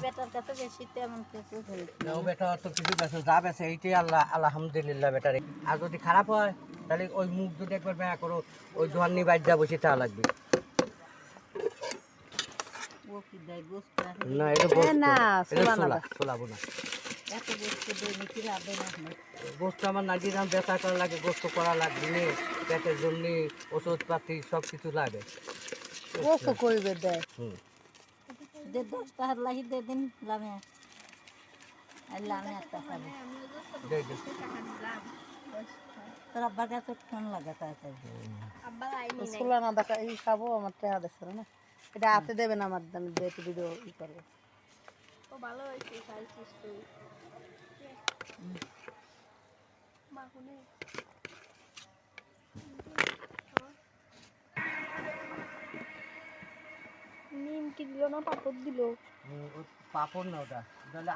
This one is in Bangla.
বেটার কাছে বেশি তেমন কিছু না বেটা তো কিছু বেছে যা বেছে এইটাই আল্লাহ আলহামদুলিল্লাহ বেটার। আর যদি খারাপ হয় তাহলে ওই মুখ যদি একবার ব্যয় করো ওই জোয়ান নিবাই যা বসে তা লাগবে। ও কি দেয় গোস্ত না এটা গোস্ত না, এটা ছোলা না ছোলা দা। ছোলাবো না। এত গোস্ত দেয় নাকি রাবে না গোস্ত আমার নাকি দাম বেচা করা লাগে, গোস্ত করা লাগবে নে, পেটের জন্য ওষুধপাতি সব কিছু লাগে। গোস্ত কইবে দেয়। হুম দে 10 টাকা লাগি দে দিন লামে আর লামে একটা খাবে দে দে। তোর আব্বার কাছে ফোন লাগা তাড়াতাড়ি ছোলা না দা এই খাবো আমার টাকা দেখছে না। এটা হাতে দেবে না আমার দাম দিয়ে ভিডিও ই করবে। ও ভালো হয়েছে খাইছিস তুই মা কোনে নিমকি দিল না পাপড় দিল পাপড় না ওটা তাহলে